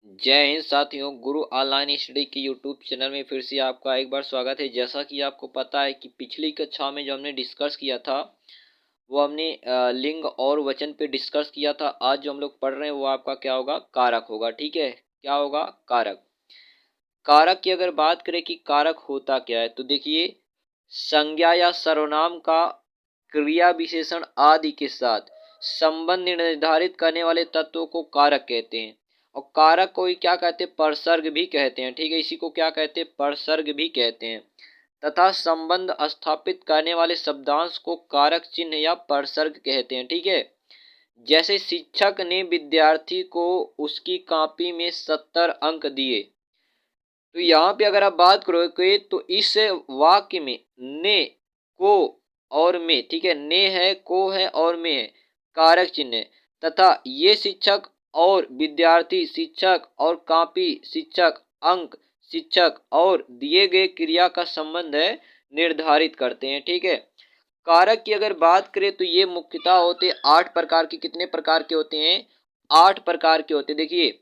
जय हिंद साथियों। गुरु online study की यूट्यूब चैनल में फिर से आपका एक बार स्वागत है। जैसा कि आपको पता है कि पिछली कक्षा में जो हमने डिस्कस किया था वो हमने लिंग और वचन पे डिस्कस किया था। आज जो हम लोग पढ़ रहे हैं वो आपका क्या होगा, कारक होगा। ठीक है, क्या होगा, कारक। कारक की अगर बात करें कि कारक होता क्या है, तो देखिए, संज्ञा या सर्वनाम का क्रिया विशेषण आदि के साथ संबंध निर्धारित करने वाले तत्वों को कारक कहते हैं। और कारक को ही क्या कहते हैं, परसर्ग भी कहते हैं। ठीक है, इसी को क्या कहते हैं, परसर्ग भी कहते हैं। तथा संबंध स्थापित करने वाले शब्दांश को कारक चिन्ह या परसर्ग कहते हैं। ठीक है, जैसे शिक्षक ने विद्यार्थी को उसकी कॉपी में 70 अंक दिए। तो यहाँ पे अगर आप बात करोगे तो इस वाक्य में ने, को और में, ठीक है, ने है, को है और में है, कारक चिन्ह है। तथा ये शिक्षक और विद्यार्थी, शिक्षक और कॉपी, शिक्षक, अंक, शिक्षक और दिए गए क्रिया का संबंध है निर्धारित करते हैं। ठीक है, कारक की अगर बात करें तो ये मुख्यतः होते 8 प्रकार के। कितने प्रकार के होते हैं, 8 प्रकार के होते हैं। देखिए,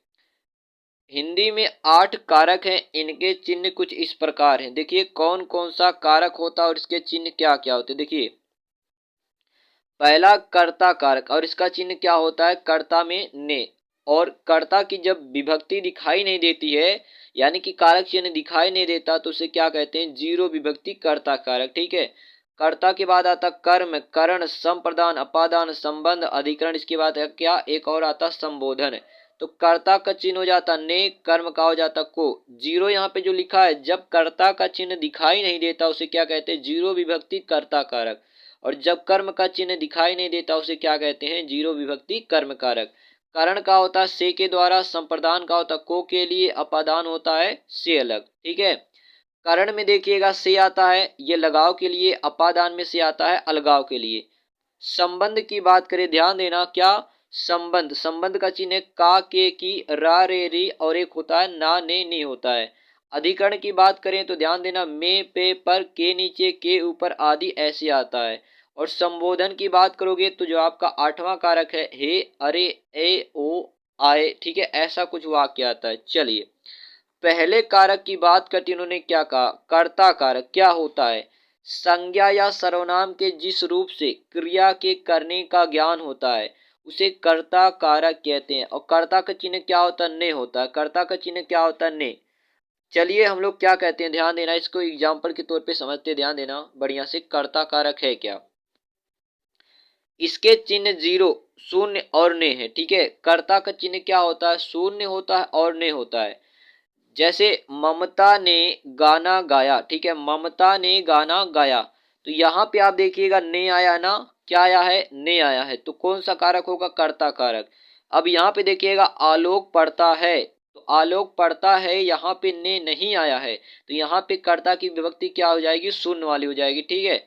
हिंदी में 8 कारक हैं। इनके चिन्ह कुछ इस प्रकार हैं। देखिए कौन कौन सा कारक होता है और इसके चिन्ह क्या क्या होते हैं। देखिए, पहला कर्ता कारक, और इसका चिन्ह क्या होता है, कर्ता में ने। और कर्ता की जब विभक्ति दिखाई नहीं देती है, यानी कि कारक चिन्ह दिखाई नहीं देता, तो उसे क्या कहते हैं, जीरो विभक्ति कर्ता कारक। ठीक है, कर्ता के बाद आता कर्म, करण, संप्रदान, अपादान, संबंध, अधिकरण। इसके बाद है क्या, एक और आता संबोधन। तो कर्ता का चिन्ह हो जाता ने, कर्म का हो जाता को। जीरो यहाँ पे जो लिखा है, जब कर्ता का चिन्ह दिखाई नहीं देता उसे क्या कहते हैं, जीरो विभक्ति कर्ता कारक। और जब कर्म का चिन्ह दिखाई नहीं देता उसे क्या कहते हैं, जीरो विभक्ति कर्म कारक। कारण का होता है से के द्वारा, संप्रदान का होता है को के लिए, अपादान होता है से अलग। ठीक है, कारण में देखिएगा से आता है, ये लगाव के लिए, अपादान में से आता है अलगाव के लिए। संबंध की बात करें, ध्यान देना, क्या संबंध, संबंध का चिन्ह है का, के, की, रा, रे, री, और एक होता है ना, ने, नी होता है। अधिकरण की बात करें तो ध्यान देना, में, पे, पर, के नीचे, के ऊपर आदि ऐसे आता है। और संबोधन की बात करोगे तो जो आपका 8वां कारक है, हे, अरे, ए, ओ, आए। ठीक है, ऐसा कुछ वाक्य आता है। चलिए, पहले कारक की बात करती उन्होंने क्या कहा, कर्ता कारक क्या होता है, संज्ञा या सर्वनाम के जिस रूप से क्रिया के करने का ज्ञान होता है उसे कर्ता कारक कहते हैं। और कर्ता का चिन्ह क्या होता है, ने होता है। कर्ता का चिन्ह क्या होता है, ने। चलिए हम लोग क्या कहते हैं, ध्यान देना, इसको एग्जाम्पल के तौर पे समझते, ध्यान देना बढ़िया से। कर्ता कारक है क्या, इसके चिन्ह जीरो, शून्य और ने है। ठीक है, कर्ता का चिन्ह क्या होता है, शून्य होता है और ने होता है। जैसे ममता ने गाना गाया। ठीक है, ममता ने गाना गाया, तो यहाँ पे आप देखिएगा ने आया ना, क्या आया है, ने आया है। तो कौन सा कारक होगा, कर्ता कारक। अब यहाँ पे देखिएगा आलोक पढ़ता है, तो आलोक पढ़ता है, यहाँ पे ने नहीं आया है, तो यहाँ पे कर्ता की विभक्ति क्या हो जाएगी, शून्य वाली हो जाएगी। ठीक है,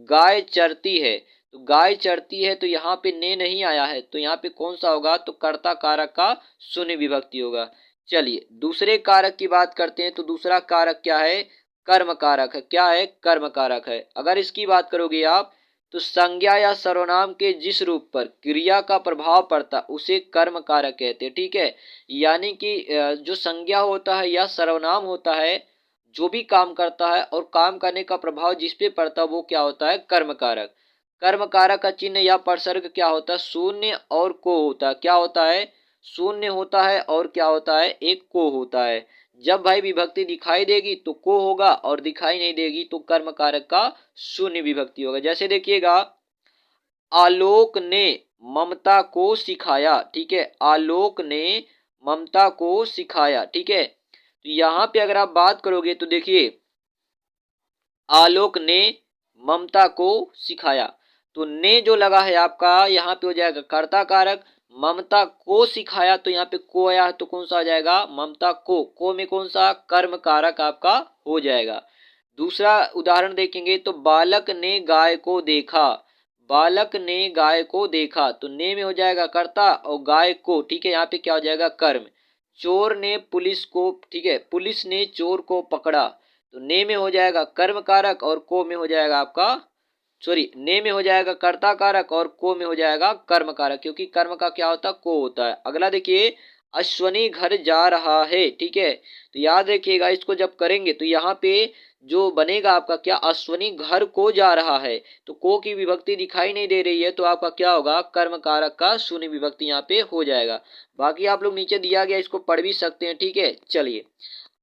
गाय चरती है, तो गाय चरती है, तो यहाँ पे ने नहीं आया है, तो यहाँ पे कौन सा होगा, तो कर्ता कारक का शून्य विभक्ति होगा। चलिए दूसरे कारक की बात करते हैं, तो दूसरा कारक क्या है, कर्म कारक है। क्या है, कर्म कारक है। अगर इसकी बात करोगे आप, तो संज्ञा या सर्वनाम के जिस रूप पर क्रिया का प्रभाव पड़ता उसे कर्म कारक कहते हैं। ठीक है, यानी कि जो संज्ञा होता है या सर्वनाम होता है, जो भी काम करता है और काम करने का प्रभाव जिस पे पड़ता है वो क्या होता है, कर्म कारक। कर्म कारक का चिन्ह या परसर्ग क्या होता है, शून्य और को होता है। क्या होता है, शून्य होता है और क्या होता है, एक को होता है। जब भाई विभक्ति दिखाई देगी तो को होगा, और दिखाई नहीं देगी तो कर्म कारक का शून्य विभक्ति होगा। जैसे देखिएगा, आलोक ने ममता को सिखाया। ठीक है, आलोक ने ममता को सिखाया। ठीक है, तो यहाँ पे अगर आप बात करोगे तो देखिए, आलोक ने ममता को सिखाया, तो ने जो लगा है आपका यहाँ पे हो जाएगा कर्ता कारक। ममता को सिखाया, तो यहाँ पे को आया है, तो कौन सा आ जाएगा, ममता को में कौन सा, कर्म कारक आपका हो जाएगा। दूसरा उदाहरण देखेंगे तो बालक ने गाय को देखा, बालक ने गाय को देखा, तो ने में हो जाएगा कर्ता और गाय को। ठीक है, यहाँ पे क्या हो जाएगा, कर्म। चोर ने पुलिस को, ठीक है, पुलिस ने चोर को पकड़ा, तो ने में हो जाएगा कर्म कारक और को में हो जाएगा आपका, सॉरी, ने में हो जाएगा कर्ता कारक और को में हो जाएगा कर्म कारक, क्योंकि कर्म का क्या होता है, को होता है। अगला देखिए, अश्वनी घर जा रहा है, ठीक है। तो याद रखिएगा, इसको जब करेंगे तो यहाँ पे जो बनेगा आपका क्या, अश्वनी घर को जा रहा है, तो को की विभक्ति दिखाई नहीं दे रही है, तो आपका क्या होगा, कर्म कारक का शून्य विभक्ति यहाँ पे हो जाएगा। बाकी आप लोग नीचे दिया गया इसको पढ़ भी सकते हैं, ठीक है। चलिए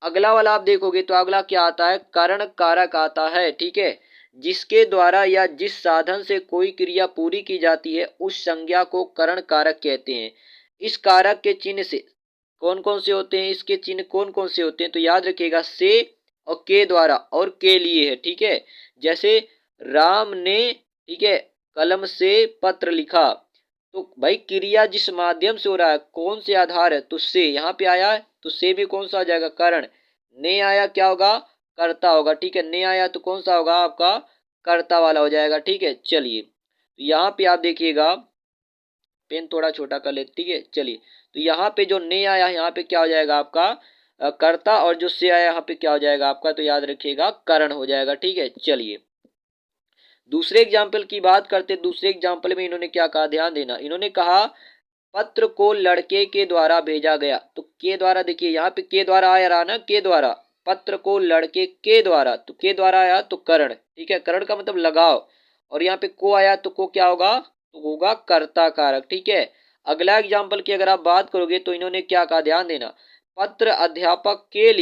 अगला वाला आप देखोगे तो अगला क्या आता है, करण कारक आता है, ठीक है। जिसके द्वारा या जिस साधन से कोई क्रिया पूरी की जाती है उस संज्ञा को करण कारक कहते हैं। इस कारक के चिन्ह से कौन कौन से होते हैं, इसके चिन्ह कौन कौन से होते हैं, तो याद रखिएगा से और के द्वारा और के लिए है, ठीक है। जैसे राम ने, ठीक है, कलम से पत्र लिखा, तो भाई क्रिया जिस माध्यम से हो रहा है, कौन से आधार है, तो से यहाँ पे आया है, तो से भी कौन सा आ जाएगा, कारण। ने आया क्या होगा, कर्ता होगा, ठीक है। ने आया तो कौन सा होगा आपका, कर्ता वाला हो जाएगा, ठीक है। चलिए तो यहाँ पे आप देखिएगा, पेन थोड़ा छोटा कर ले, ठीक है। चलिए तो यहाँ पे जो ने आया यहाँ पे क्या हो जाएगा आपका कर्ता, और जो से आया यहाँ पे क्या हो जाएगा आपका, तो याद रखिएगा करण हो जाएगा, ठीक है। चलिए दूसरे एग्जाम्पल की बात करते, दूसरे एग्जाम्पल में इन्होंने क्या कहा, ध्यान देना, इन्होंने कहा पत्र को लड़के के द्वारा भेजा गया, तो के द्वारा, देखिए यहाँ पे के द्वारा आया रहा ना, के द्वारा, पत्र को लड़के के द्वारा, तो के द्वारा आया तो करण, ठीक है, करण का मतलब लगाव, और यहाँ पे को आया तो को क्या होगा, तो होगा कर्ता कारक, ठीक है। अगला एग्जाम्पल की अगर आप बात करोगे तो इन्होंने क्या कहा, ध्यान देना, पत्र अध्यापक के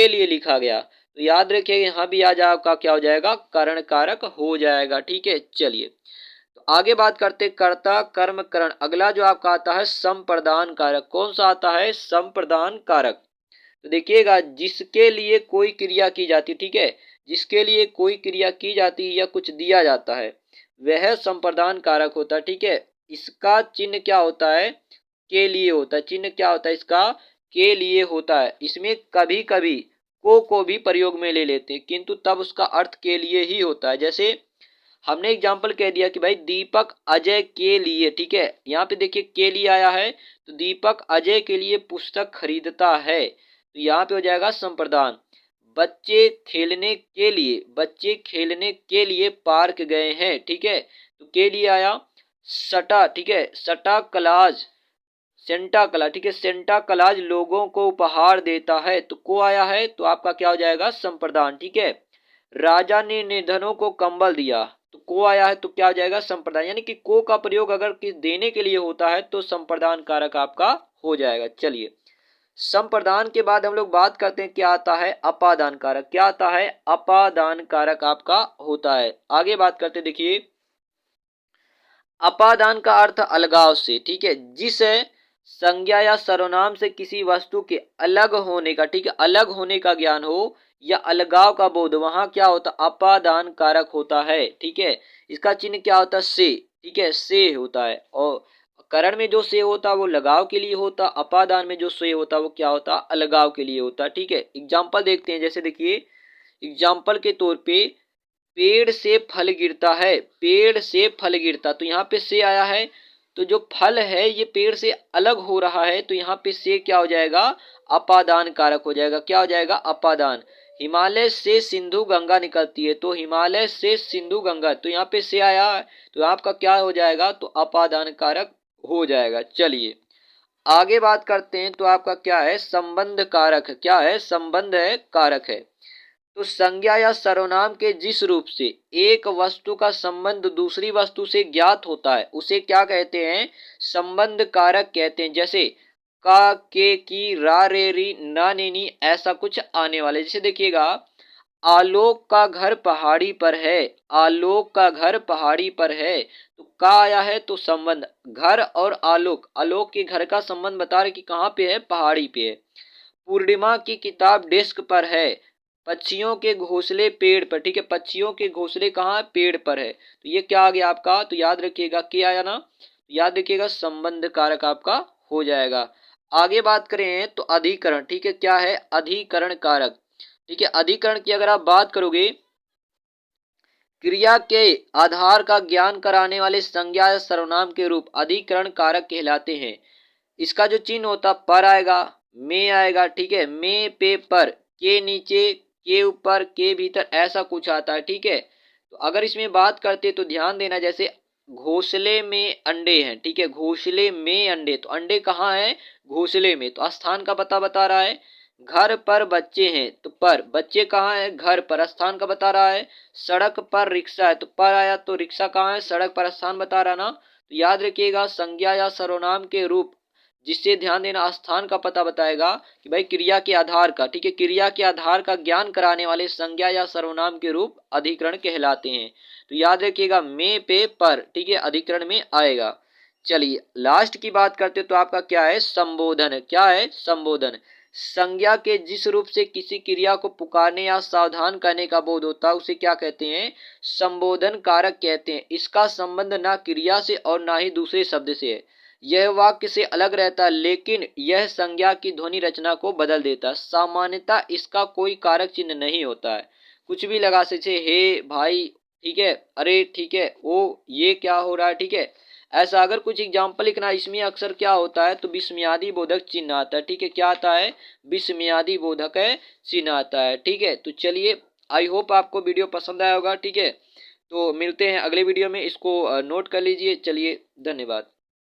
लिए लिखा गया, तो याद रखिए यहाँ भी आज आपका क्या हो जाएगा, करण कारक हो जाएगा, ठीक है। चलिए तो आगे बात करते कर्ता कर्म करण, अगला जो आपका आता है संप्रदान कारक, कौन सा आता है, संप्रदान कारक। तो देखिएगा जिसके लिए कोई क्रिया की जाती है, ठीक है, जिसके लिए कोई क्रिया की जाती है या कुछ दिया जाता है वह संप्रदान कारक होता है, ठीक है। इसका चिन्ह क्या होता है, के लिए होता है, चिन्ह क्या होता है इसका, के लिए होता है। इसमें कभी कभी को भी प्रयोग में ले लेते हैं, किंतु तब उसका अर्थ के लिए ही होता है। जैसे हमने एग्जाम्पल कह दिया कि भाई दीपक अजय के लिए, ठीक है, यहाँ पे देखिए के लिए आया है, तो दीपक अजय के लिए पुस्तक खरीदता है, तो यहाँ पे हो जाएगा संप्रदान। बच्चे खेलने के लिए पार्क गए हैं, ठीक है, तो के लिए आया। सटा, ठीक है, सटा क्लाज, सेंटा क्लाज, ठीक है, सेंटा क्लाज लोगों को उपहार देता है, तो को आया है, तो आपका क्या हो जाएगा, संप्रदान, ठीक है। राजा ने निर्धनों को कंबल दिया, तो को आया है, तो क्या हो जाएगा, संप्रदान, यानी कि को का प्रयोग अगर किस देने के लिए होता है तो संप्रदान कारक आपका हो जाएगा। चलिए संप्रदान के बाद हम लोग बात करते हैं क्या आता है, अपादान कारक, क्या आता है, अपादान कारक आपका होता है। आगे बात करते देखिए, अपादान का अर्थ अलगाव से, ठीक है, जिस संज्ञा या सर्वनाम से किसी वस्तु के अलग होने का, ठीक है, अलग होने का ज्ञान हो या अलगाव का बोध, वहां क्या होता, अपादान कारक होता है, ठीक है। इसका चिन्ह क्या होता है, से, ठीक है, से होता है, और करण में जो से होता वो लगाव के लिए होता, अपादान में जो से होता वो क्या होता, अलगाव के लिए होता, ठीक है। एग्जाम्पल देखते हैं, जैसे देखिए एग्जाम्पल के तौर पे पेड़ से फल गिरता है, पेड़ से फल गिरता, तो यहाँ पे से आया है, तो जो फल है ये पेड़ से अलग हो रहा है, तो यहाँ पे से क्या हो जाएगा, अपादान कारक हो जाएगा, क्या हो जाएगा, अपादान। हिमालय से सिंधु गंगा निकलती है, तो हिमालय से सिंधु गंगा, तो यहाँ पे से आया है, तो आपका क्या हो जाएगा, तो अपादान कारक हो जाएगा। चलिए आगे बात करते हैं, तो आपका क्या है, संबंध कारक, क्या है, संबंध है कारक है। तो संज्ञा या सर्वनाम के जिस रूप से एक वस्तु का संबंध दूसरी वस्तु से ज्ञात होता है उसे क्या कहते हैं, संबंध कारक कहते हैं। जैसे का, के, की, रा, रे, री, ना, ने, नी, ऐसा कुछ आने वाले। जैसे देखिएगा आलोक का घर पहाड़ी पर है, आलोक का घर पहाड़ी पर है, तो का आया है, तो संबंध, घर और आलोक, आलोक के घर का संबंध बता रहे कि कहाँ पे है, पहाड़ी पे है। पूर्णिमा की किताब डेस्क पर है, पक्षियों के घोंसले पेड़ पर, ठीक है, पक्षियों के घोंसले कहाँ, पेड़ पर है, तो ये क्या आ गया आपका, तो याद रखिएगा क्या आया ना, याद रखिएगा संबंध कारक आपका हो जाएगा। आगे बात करें तो अधिकरण, ठीक है, क्या है, अधिकरण कारक, ठीक है। अधिकरण की अगर आप बात करोगे, क्रिया के आधार का ज्ञान कराने वाले संज्ञा या सर्वनाम के रूप अधिकरण कारक कहलाते हैं। इसका जो चिन्ह होता पर आएगा, में आएगा, ठीक है, में पे पर, के नीचे, के ऊपर, के भीतर, ऐसा कुछ आता है, ठीक है। तो अगर इसमें बात करते तो ध्यान देना, जैसे घोंसले में अंडे हैं, ठीक है, घोंसले में अंडे, तो अंडे कहाँ है, घोंसले में, तो स्थान का पता बता रहा है। घर पर बच्चे हैं, तो पर, बच्चे कहाँ है, घर पर, स्थान का बता रहा है। सड़क पर रिक्शा है, तो पर आया, तो रिक्शा कहाँ है, सड़क पर, स्थान बता रहा ना। तो याद रखिएगा संज्ञा या सर्वनाम के रूप जिससे ध्यान देना स्थान का पता बताएगा कि भाई क्रिया के आधार का, ठीक है, क्रिया के आधार का ज्ञान कराने वाले संज्ञा या सर्वनाम के रूप अधिकरण कहलाते हैं। तो याद रखिएगा में पे पर, ठीक है, अधिकरण में आएगा। चलिए लास्ट की बात करते तो आपका क्या है, संबोधन। क्या है, संबोधन। संज्ञा के जिस रूप से किसी क्रिया को पुकारने या सावधान करने का बोध होता है उसे क्या कहते हैं, संबोधन कारक कहते हैं। इसका संबंध ना क्रिया से और ना ही दूसरे शब्द से है। यह वाक्य से अलग रहता है लेकिन यह संज्ञा की ध्वनि रचना को बदल देता है। सामान्यतः इसका कोई कारक चिन्ह नहीं होता है, कुछ भी लगा सकते, हे भाई, ठीक है, अरे ठीक है, ओ ये क्या हो रहा है, ठीक है, ऐसा अगर कुछ एग्जाम्पल लिखना इसमें अक्सर क्या होता है तो विस्मयादि बोधक चिन्ह आता है, ठीक है, क्या आता है, विस्मयादि बोधक है चिन्ह आता है, ठीक है। तो चलिए आई होप आपको वीडियो पसंद आया होगा, ठीक है, तो मिलते हैं अगले वीडियो में, इसको नोट कर लीजिए। चलिए धन्यवाद।